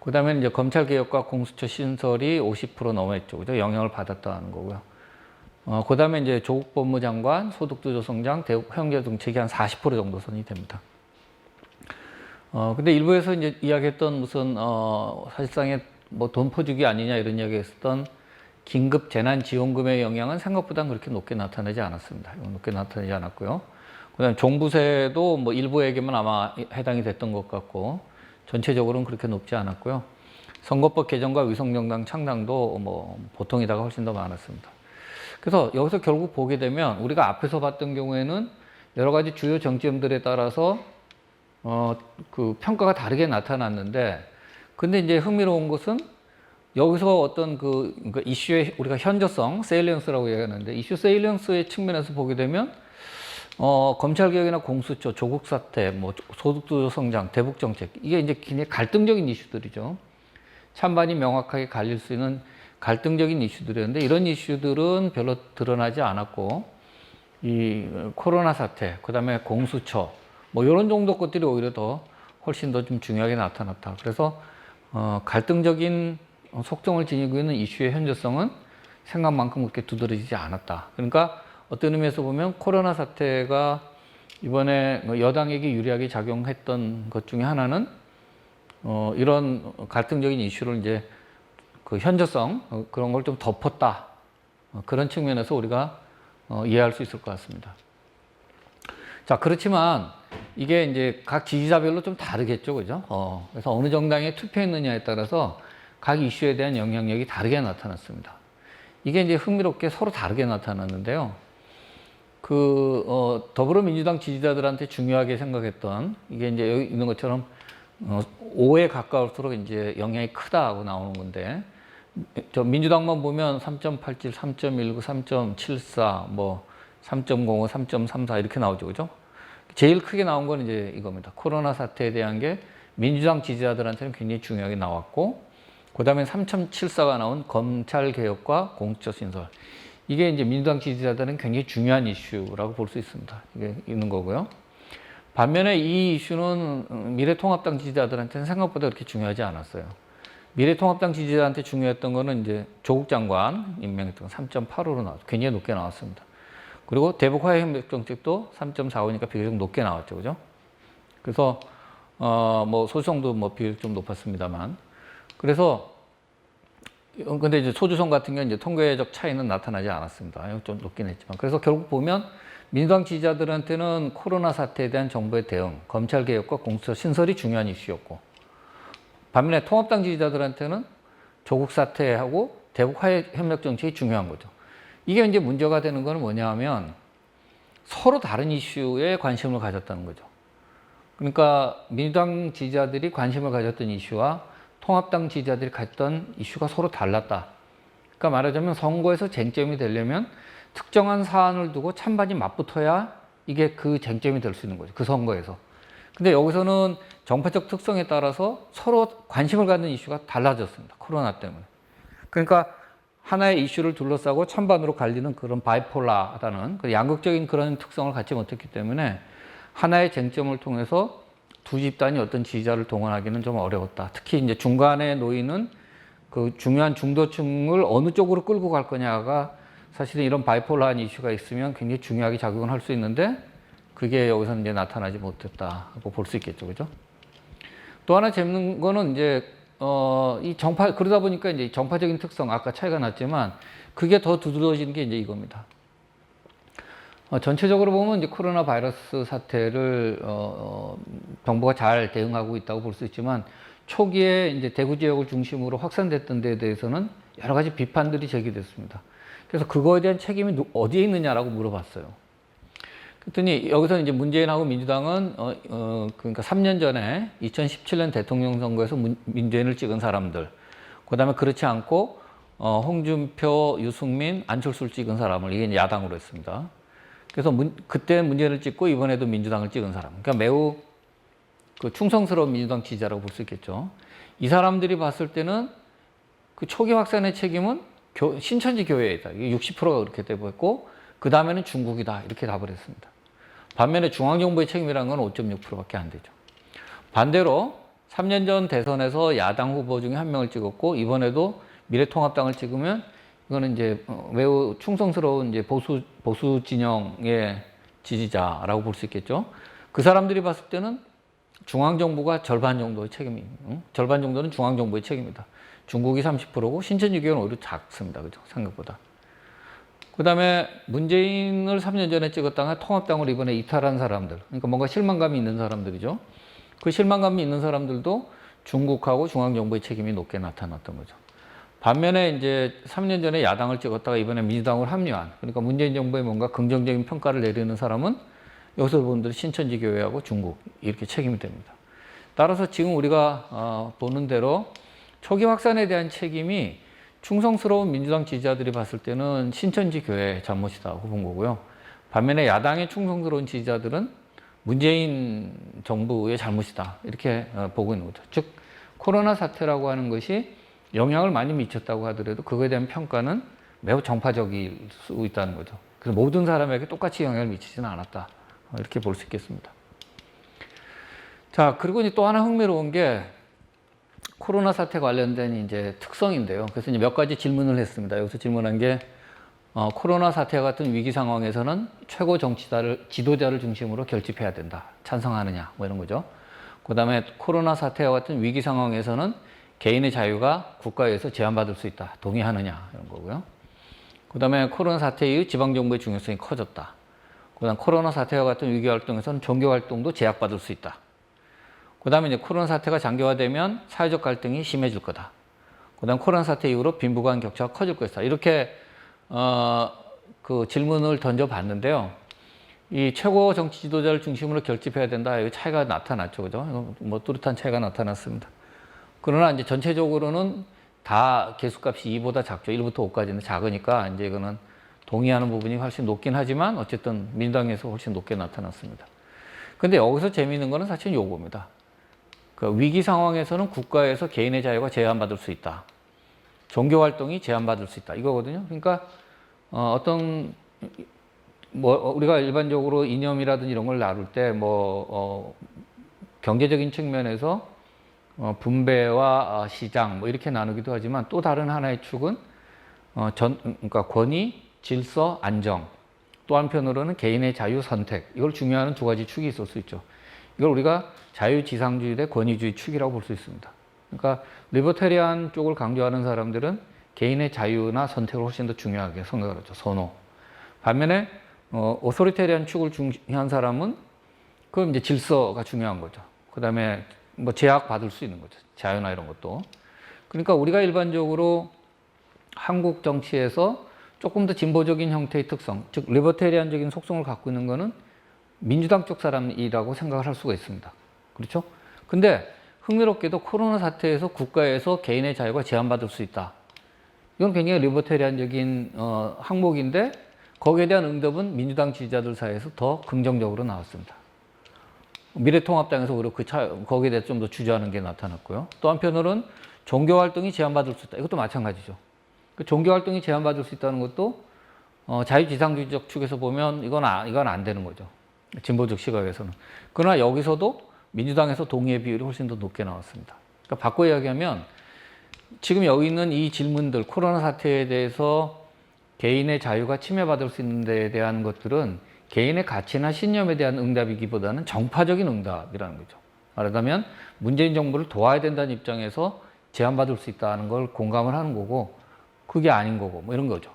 [SPEAKER 3] 그 다음에 이제 검찰개혁과 공수처 신설이 50% 넘었죠. 그죠? 영향을 받았다는 거고요. 그 다음에 이제 조국 법무장관, 소득주도 성장, 대북 경제 정책이 한 40% 정도 선이 됩니다. 근데 일부에서 이제 이야기했던 무슨, 사실상의 뭐 돈 퍼주기 아니냐 이런 이야기 했었던 긴급 재난지원금의 영향은 생각보다 그렇게 높게 나타나지 않았습니다. 높게 나타나지 않았고요. 그 다음에 종부세도 뭐 일부에게만 아마 해당이 됐던 것 같고, 전체적으로는 그렇게 높지 않았고요. 선거법 개정과 위성정당 창당도 뭐 보통이다가 훨씬 더 많았습니다. 그래서 여기서 결국 보게 되면 우리가 앞에서 봤던 경우에는 여러 가지 주요 정점들에 따라서 그 평가가 다르게 나타났는데, 근데 이제 흥미로운 것은 여기서 어떤 그러니까 이슈의 우리가 현저성, 세일리언스라고 얘기하는데, 이슈 세일리언스의 측면에서 보게 되면 검찰개혁이나 공수처, 조국 사태, 뭐 소득주도 성장, 대북 정책, 이게 이제 굉장히 갈등적인 이슈들이죠. 찬반이 명확하게 갈릴 수 있는 갈등적인 이슈들이었는데, 이런 이슈들은 별로 드러나지 않았고, 이 코로나 사태, 그 다음에 공수처, 뭐 이런 정도 것들이 오히려 더 훨씬 더 좀 중요하게 나타났다. 그래서 갈등적인 속성을 지니고 있는 이슈의 현저성은 생각만큼 그렇게 두드러지지 않았다. 그러니까 어떤 의미에서 보면 코로나 사태가 이번에 여당에게 유리하게 작용했던 것 중에 하나는 이런 갈등적인 이슈를 이제 그 현저성 그런 걸 좀 덮었다. 그런 측면에서 우리가 이해할 수 있을 것 같습니다. 자, 그렇지만 이게 이제 각 지지자별로 좀 다르겠죠, 그죠? 그래서 어느 정당에 투표했느냐에 따라서 각 이슈에 대한 영향력이 다르게 나타났습니다. 이게 이제 흥미롭게 서로 다르게 나타났는데요. 더불어민주당 지지자들한테 중요하게 생각했던 이게 이제 여기 있는 것처럼 5에 가까울수록 이제 영향이 크다고 나오는 건데, 저 민주당만 보면 3.87, 3.19, 3.74, 뭐 3.05, 3.34 이렇게 나오죠, 그죠? 제일 크게 나온 건 이제 이겁니다. 코로나 사태에 대한 게 민주당 지지자들한테는 굉장히 중요하게 나왔고, 그 다음에 3.74가 나온 검찰 개혁과 공수처 신설. 이게 이제 민주당 지지자들은 굉장히 중요한 이슈라고 볼 수 있습니다. 이게 있는 거고요. 반면에 이 이슈는 미래통합당 지지자들한테는 생각보다 그렇게 중요하지 않았어요. 미래통합당 지지자한테 중요했던 거는 이제 조국 장관 임명했던 3.85로 나왔죠. 굉장히 높게 나왔습니다. 그리고 대북 화해 협력 정책도 3.45니까 비교적 높게 나왔죠, 그죠? 그래서 뭐 소주성도 뭐 비교적 좀 높았습니다만, 그래서 근데 이제 소주성 같은 경우는 이제 통계적 차이는 나타나지 않았습니다. 좀 높긴 했지만, 그래서 결국 보면 민주당 지지자들한테는 코로나 사태에 대한 정부의 대응, 검찰 개혁과 공수처 신설이 중요한 이슈였고, 반면에 통합당 지지자들한테는 조국 사태하고 대북 화해 협력 정책이 중요한 거죠. 이게 이제 문제가 되는 건 뭐냐 하면 서로 다른 이슈에 관심을 가졌다는 거죠. 그러니까 민주당 지지자들이 관심을 가졌던 이슈와 통합당 지지자들이 가졌던 이슈가 서로 달랐다. 그러니까 말하자면 선거에서 쟁점이 되려면 특정한 사안을 두고 찬반이 맞붙어야 이게 그 쟁점이 될 수 있는 거죠. 그 선거에서. 근데 여기서는 정파적 특성에 따라서 서로 관심을 갖는 이슈가 달라졌습니다. 코로나 때문에. 그러니까 하나의 이슈를 둘러싸고 찬반으로 갈리는 그런 바이폴라라는 양극적인 그런 특성을 갖지 못했기 때문에 하나의 쟁점을 통해서 두 집단이 어떤 지지자를 동원하기는 좀 어려웠다. 특히 이제 중간에 놓이는 그 중요한 중도층을 어느 쪽으로 끌고 갈 거냐가 사실은 이런 바이폴라한 이슈가 있으면 굉장히 중요하게 작용을 할 수 있는데, 그게 여기서 이제 나타나지 못했다고 볼 수 있겠죠, 그죠? 또 하나 재밌는 거는 이제 이 정파, 그러다 보니까 이제 정파적인 특성, 아까 차이가 났지만 그게 더 두드러지는 게 이제 이겁니다. 전체적으로 보면 이제 코로나 바이러스 사태를 정부가 잘 대응하고 있다고 볼 수 있지만, 초기에 이제 대구 지역을 중심으로 확산됐던 데에 대해서는 여러 가지 비판들이 제기됐습니다. 그래서 그거에 대한 책임이 어디에 있느냐라고 물어봤어요. 그랬더니 여기서 이제 문재인하고 민주당은 그러니까 3년 전에 2017년 대통령 선거에서 문재인을 찍은 사람들, 그다음에 그렇지 않고 홍준표, 유승민, 안철수를 찍은 사람을, 이게 야당으로 했습니다. 그래서 그때 문재인을 찍고 이번에도 민주당을 찍은 사람, 그러니까 매우 그 충성스러운 민주당 지지자라고 볼 수 있겠죠. 이 사람들이 봤을 때는 그 초기 확산의 책임은 신천지 교회이다. 이게 60%가 그렇게 되고, 그 다음에는 중국이다. 이렇게 답을 했습니다. 반면에 중앙정부의 책임이라는 건 5.6%밖에 안 되죠. 반대로 3년 전 대선에서 야당 후보 중에 한 명을 찍었고, 이번에도 미래통합당을 찍으면 이거는 이제 매우 충성스러운 이제 보수 진영의 지지자라고 볼 수 있겠죠. 그 사람들이 봤을 때는 중앙정부가 절반 정도의 책임이, 절반 정도는 중앙정부의 책임이다. 중국이 30%고 신천지 교회는 오히려 작습니다. 그죠? 생각보다. 그 다음에 문재인을 3년 전에 찍었다가 통합당을 이번에 이탈한 사람들, 그러니까 뭔가 실망감이 있는 사람들이죠. 그 실망감이 있는 사람들도 중국하고 중앙정부의 책임이 높게 나타났던 거죠. 반면에 이제 3년 전에 야당을 찍었다가 이번에 민주당을 합류한, 그러니까 문재인 정부에 뭔가 긍정적인 평가를 내리는 사람은 여기서 분들이 신천지 교회하고 중국, 이렇게 책임이 됩니다. 따라서 지금 우리가 보는 대로 초기 확산에 대한 책임이 충성스러운 민주당 지지자들이 봤을 때는 신천지 교회의 잘못이다고 본 거고요. 반면에 야당의 충성스러운 지지자들은 문재인 정부의 잘못이다, 이렇게 보고 있는 거죠. 즉 코로나 사태라고 하는 것이 영향을 많이 미쳤다고 하더라도 그거에 대한 평가는 매우 정파적일 수 있다는 거죠. 그래서 모든 사람에게 똑같이 영향을 미치지는 않았다, 이렇게 볼 수 있겠습니다. 자, 그리고 이제 또 하나 흥미로운 게 코로나 사태 관련된 이제 특성인데요. 그래서 이제 몇 가지 질문을 했습니다. 여기서 질문한 게 코로나 사태 같은 위기 상황에서는 최고 지도자를 중심으로 결집해야 된다. 찬성하느냐, 뭐 이런 거죠. 그 다음에 코로나 사태와 같은 위기 상황에서는 개인의 자유가 국가에서 제한받을 수 있다. 동의하느냐, 이런 거고요. 그 다음에 코로나 사태 이후 지방정부의 중요성이 커졌다. 그 다음 코로나 사태와 같은 위기 활동에서는 종교 활동도 제약받을 수 있다. 그 다음에 이제 코로나 사태가 장기화되면 사회적 갈등이 심해질 거다. 그 다음 코로나 사태 이후로 빈부간 격차가 커질 것이다. 이렇게 그 질문을 던져봤는데요. 이 최고 정치 지도자를 중심으로 결집해야 된다. 이 차이가 나타났죠, 그죠? 뭐 뚜렷한 차이가 나타났습니다. 그러나 이제 전체적으로는 다 개수값이 2보다 작죠. 1부터 5까지는 작으니까 이제 이거는 동의하는 부분이 훨씬 높긴 하지만 어쨌든 민주당에서 훨씬 높게 나타났습니다. 근데 여기서 재미있는 거는 사실 요겁니다. 그 위기 상황에서는 국가에서 개인의 자유가 제한받을 수 있다. 종교 활동이 제한받을 수 있다. 이거거든요. 그러니까 어떤 뭐 우리가 일반적으로 이념이라든지 이런 걸 나눌 때 경제적인 측면에서 분배와 시장 뭐 이렇게 나누기도 하지만 또 다른 하나의 축은 그러니까 권위, 질서, 안정. 또 한편으로는 개인의 자유 선택. 이걸 중요하는 두 가지 축이 있을 수 있죠. 이걸 우리가 자유지상주의 대 권위주의 축이라고 볼 수 있습니다. 그러니까 리버테리안 쪽을 강조하는 사람들은 개인의 자유나 선택을 훨씬 더 중요하게 생각을 하죠. 선호. 반면에 오소리테리안 축을 중시한 사람은 그럼 이제 질서가 중요한 거죠. 그다음에 뭐 제약 받을 수 있는 거죠. 자유나 이런 것도. 그러니까 우리가 일반적으로 한국 정치에서 조금 더 진보적인 형태의 특성, 즉 리버테리안적인 속성을 갖고 있는 거는 민주당 쪽 사람이라고 생각을 할 수가 있습니다. 그렇죠? 근데 흥미롭게도 코로나 사태에서 국가에서 개인의 자유가 제한받을 수 있다. 이건 굉장히 리버테리안적인 항목인데 거기에 대한 응답은 민주당 지지자들 사이에서 더 긍정적으로 나왔습니다. 미래통합당에서 오히려 거기에 대해서 좀 더 주저하는 게 나타났고요. 또 한편으로는 종교활동이 제한받을 수 있다. 이것도 마찬가지죠. 종교활동이 제한받을 수 있다는 것도 자유지상주의적 축에서 보면 이건 안 되는 거죠. 진보적 시각에서는. 그러나 여기서도 민주당에서 동의의 비율이 훨씬 더 높게 나왔습니다. 그러니까 바꿔 이야기하면 지금 여기 있는 이 질문들, 코로나 사태에 대해서 개인의 자유가 침해받을 수 있는 데에 대한 것들은 개인의 가치나 신념에 대한 응답이기보다는 정파적인 응답이라는 거죠. 말하자면 문재인 정부를 도와야 된다는 입장에서 제한받을 수 있다는 걸 공감을 하는 거고 그게 아닌 거고 뭐 이런 거죠.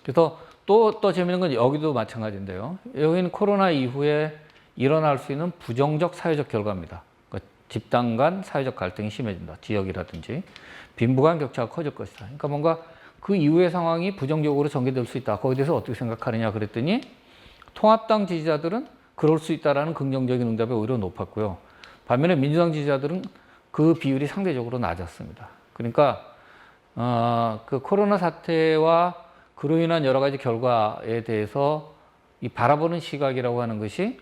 [SPEAKER 3] 그래서 또 재미있는 건 여기도 마찬가지인데요. 여기는 코로나 이후에 일어날 수 있는 부정적 사회적 결과입니다. 그러니까 집단 간 사회적 갈등이 심해진다. 지역이라든지 빈부간 격차가 커질 것이다. 그러니까 뭔가 그 이후의 상황이 부정적으로 전개될 수 있다. 거기에 대해서 어떻게 생각하느냐 그랬더니 통합당 지지자들은 그럴 수 있다라는 긍정적인 응답이 오히려 높았고요. 반면에 민주당 지지자들은 그 비율이 상대적으로 낮았습니다. 그러니까 그 코로나 사태와 그로 인한 여러 가지 결과에 대해서 이 바라보는 시각이라고 하는 것이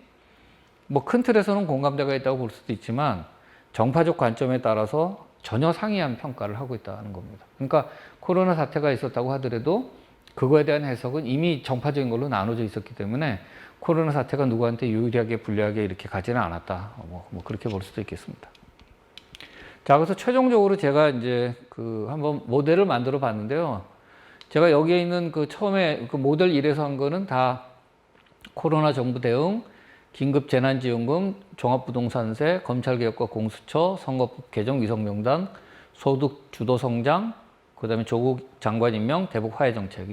[SPEAKER 3] 뭐 큰 틀에서는 공감대가 있다고 볼 수도 있지만 정파적 관점에 따라서 전혀 상이한 평가를 하고 있다는 겁니다. 그러니까 코로나 사태가 있었다고 하더라도 그거에 대한 해석은 이미 정파적인 걸로 나눠져 있었기 때문에 코로나 사태가 누구한테 유리하게 불리하게 이렇게 가지는 않았다. 뭐 그렇게 볼 수도 있겠습니다. 자, 그래서 최종적으로 제가 이제 한번 모델을 만들어 봤는데요. 제가 여기에 있는 처음에 모델 1에서 한 거는 다 코로나 정부 대응, 긴급 재난지원금, 종합부동산세, 검찰개혁과 공수처, 선거법 개정, 위성명단, 소득 주도 성장, 그다음에 조국 장관 임명, 대북 화해 정책.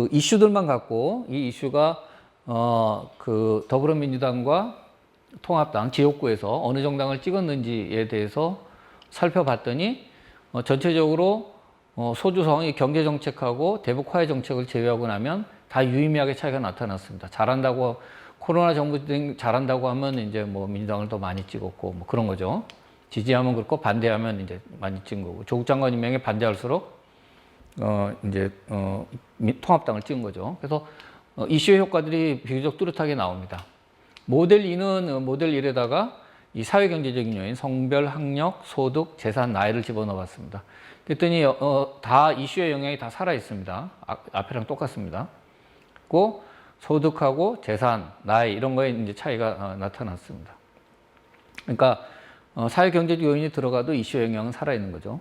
[SPEAKER 3] 이슈들만 갖고 이 이슈가 더불어민주당과 통합당 지역구에서 어느 정당을 찍었는지에 대해서 살펴봤더니 전체적으로 소주성이 경제정책하고 대북 화해 정책을 제외하고 나면 다 유의미하게 차이가 나타났습니다. 잘한다고 코로나 정부 등 잘한다고 하면 이제 뭐 민주당을 더 많이 찍었고 뭐 그런 거죠. 지지하면 그렇고 반대하면 이제 많이 찍은 거고 조국 장관 임명에 반대할수록 통합당을 찍은 거죠. 그래서 이슈의 효과들이 비교적 뚜렷하게 나옵니다. 모델 2는 모델 1에다가 이 사회경제적인 요인, 성별, 학력, 소득, 재산, 나이를 집어넣어 봤습니다. 그랬더니 다 이슈의 영향이 다 살아 있습니다. 앞이랑 똑같습니다. 그 소득하고 재산, 나이 이런 거에 이제 차이가 나타났습니다. 그러니까 사회 경제적 요인이 들어가도 이슈 영향은 살아있는 거죠.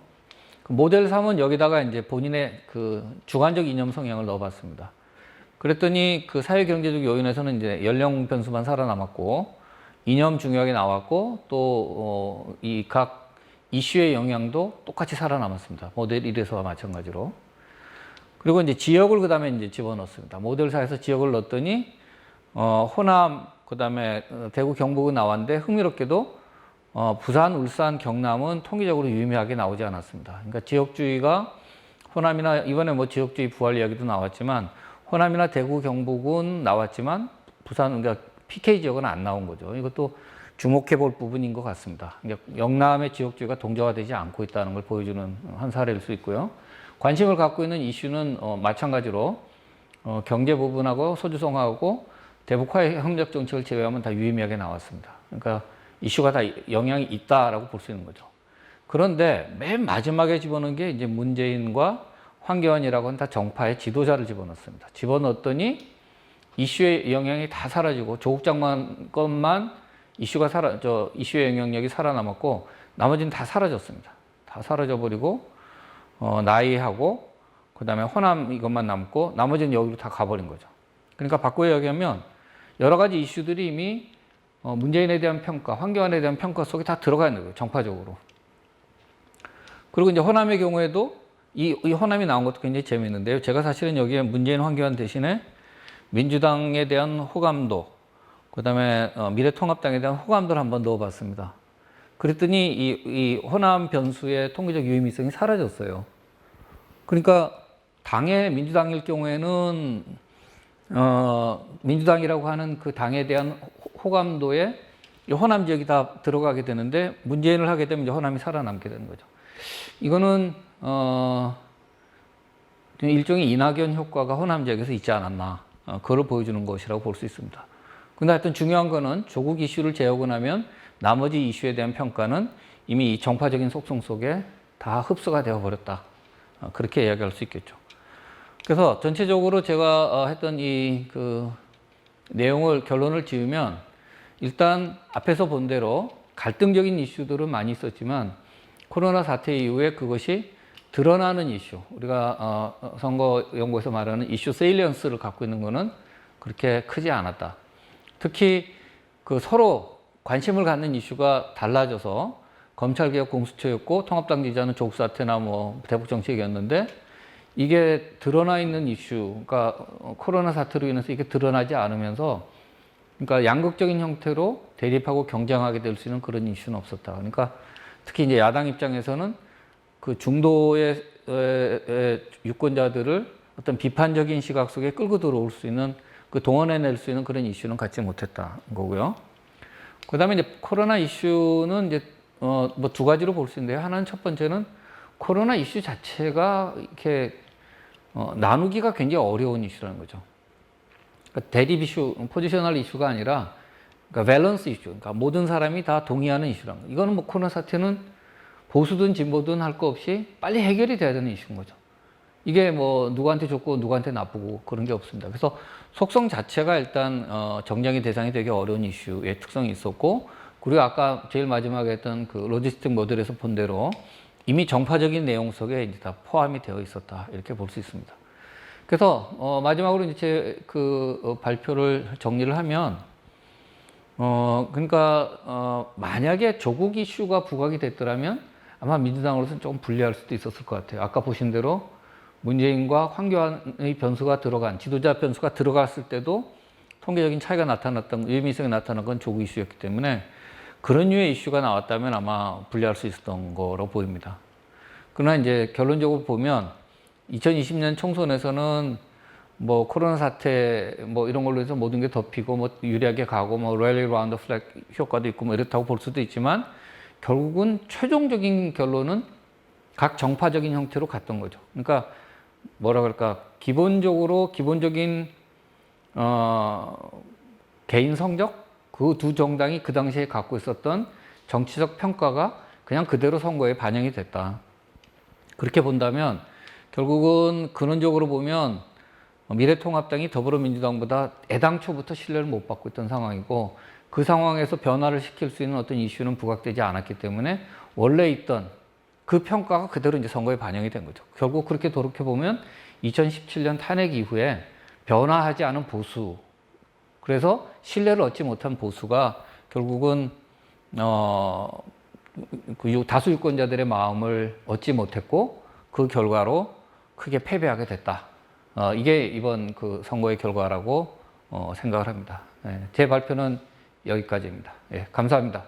[SPEAKER 3] 그 모델 3은 여기다가 이제 본인의 그 주관적 이념 성향을 넣어봤습니다. 그랬더니 그 사회 경제적 요인에서는 이제 연령 변수만 살아남았고 이념 중요하게 나왔고 또 이 각 이슈의 영향도 똑같이 살아남았습니다. 모델 1에서와 마찬가지로. 그리고 이제 지역을 그 다음에 이제 집어넣습니다. 모델 4에서 지역을 넣었더니 호남 그 다음에 대구 경북은 나왔는데 흥미롭게도 부산, 울산, 경남은 통계적으로 유의미하게 나오지 않았습니다. 그러니까 지역주의가 호남이나 이번에 뭐 지역주의 부활 이야기도 나왔지만 호남이나 대구, 경북은 나왔지만 부산, 그러니까 PK 지역은 안 나온 거죠. 이것도 주목해 볼 부분인 것 같습니다. 그러니까 영남의 지역주의가 동조화되지 않고 있다는 걸 보여주는 한 사례일 수 있고요. 관심을 갖고 있는 이슈는 마찬가지로 경제 부분하고 소주성하고 대북화의 협력 정책을 제외하면 다 유의미하게 나왔습니다. 그러니까 이슈가 다 영향이 있다라고 볼 수 있는 거죠. 그런데 맨 마지막에 집어넣은 게 이제 문재인과 황교안이라고 하는 다 정파의 지도자를 집어넣습니다. 집어넣었더니 이슈의 영향이 다 사라지고 조국 장관 것만 이슈의 영향력이 살아남았고 나머지는 다 사라졌습니다. 다 사라져버리고 나이하고 그다음에 호남 이것만 남고 나머지는 여기로 다 가버린 거죠. 그러니까 바꿔 이야기하면 여러 가지 이슈들이 이미 문재인에 대한 평가, 황교안에 대한 평가 속에 다 들어가 있는 거예요. 정파적으로. 그리고 이제 호남의 경우에도 이 호남이 나온 것도 굉장히 재미있는데요. 제가 사실은 여기에 문재인, 황교안 대신에 민주당에 대한 호감도, 그 다음에 미래통합당에 대한 호감도를 한번 넣어봤습니다. 그랬더니 이 호남 변수의 통계적 유의미성이 사라졌어요. 그러니까 당의 민주당일 경우에는 민주당이라고 하는 그 당에 대한 호감도에 호남 지역이 다 들어가게 되는데 문재인을 하게 되면 이제 호남이 살아남게 되는 거죠. 이거는 일종의 이낙연 효과가 호남 지역에서 있지 않았나 그걸 보여주는 것이라고 볼 수 있습니다. 근데 하여튼 중요한 거는 조국 이슈를 제어하고 나면 나머지 이슈에 대한 평가는 이미 이 정파적인 속성 속에 다 흡수가 되어 버렸다. 그렇게 이야기할 수 있겠죠. 그래서 전체적으로 제가 했던 이 그 내용을 결론을 지으면 일단 앞에서 본 대로 갈등적인 이슈들은 많이 있었지만 코로나 사태 이후에 그것이 드러나는 이슈, 우리가 선거 연구에서 말하는 이슈 세일리언스를 갖고 있는 것은 그렇게 크지 않았다. 특히 그 서로 관심을 갖는 이슈가 달라져서 검찰개혁 공수처였고 통합당 지지자는 조국 사태나 뭐 대북 정책이었는데 이게 드러나 있는 이슈, 그러니까 코로나 사태로 인해서 이게 드러나지 않으면서 그러니까 양극적인 형태로 대립하고 경쟁하게 될 수 있는 그런 이슈는 없었다. 그러니까 특히 이제 야당 입장에서는 그 중도의 유권자들을 어떤 비판적인 시각 속에 끌고 들어올 수 있는 그 동원해낼 수 있는 그런 이슈는 갖지 못했다는 거고요. 그 다음에 이제 코로나 이슈는 이제 뭐 두 가지로 볼 수 있는데요. 하나는 첫 번째는 코로나 이슈 자체가 이렇게 나누기가 굉장히 어려운 이슈라는 거죠. 그러니까 대립 이슈, 포지셔널 이슈가 아니라 그러니까 밸런스 이슈, 그러니까 모든 사람이 다 동의하는 이슈라는 거죠. 이거는 뭐 코로나 사태는 보수든 진보든 할 거 없이 빨리 해결이 돼야 되는 이슈인 거죠. 이게 뭐 누구한테 좋고 누구한테 나쁘고 그런 게 없습니다. 그래서 속성 자체가 일단 정쟁의 대상이 되게 어려운 이슈의 특성이 있었고, 그리고 아까 제일 마지막에 했던 그 로지스틱 모델에서 본 대로 이미 정파적인 내용 속에 이제 다 포함이 되어 있었다, 이렇게 볼 수 있습니다. 그래서 마지막으로 이제 제 그 발표를 정리를 하면 그러니까 만약에 조국 이슈가 부각이 됐더라면 아마 민주당으로서는 조금 불리할 수도 있었을 것 같아요. 아까 보신 대로 문재인과 황교안의 변수가 들어간, 지도자 변수가 들어갔을 때도 통계적인 차이가 나타났던, 유의미성이 나타난 건 조국 이슈였기 때문에 그런 류의 이슈가 나왔다면 아마 불리할 수 있었던 거로 보입니다. 그러나 이제 결론적으로 보면 2020년 총선에서는 뭐 코로나 사태 뭐 이런 걸로 해서 모든 게 덮이고 뭐 유리하게 가고 뭐 랠리 라운드 플렉 효과도 있고 뭐 이렇다고 볼 수도 있지만 결국은 최종적인 결론은 각 정파적인 형태로 갔던 거죠. 그러니까 뭐라 그럴까, 기본적인 개인 성적, 그 두 정당이 그 당시에 갖고 있었던 정치적 평가가 그냥 그대로 선거에 반영이 됐다. 그렇게 본다면 결국은 근원적으로 보면 미래통합당이 더불어민주당보다 애당초부터 신뢰를 못 받고 있던 상황이고 그 상황에서 변화를 시킬 수 있는 어떤 이슈는 부각되지 않았기 때문에 원래 있던 그 평가가 그대로 이제 선거에 반영이 된 거죠. 결국 그렇게 돌이켜보면 2017년 탄핵 이후에 변화하지 않은 보수, 그래서 신뢰를 얻지 못한 보수가 결국은 그 다수 유권자들의 마음을 얻지 못했고 그 결과로 크게 패배하게 됐다. 이게 이번 그 선거의 결과라고 생각을 합니다. 제 발표는 여기까지입니다. 감사합니다.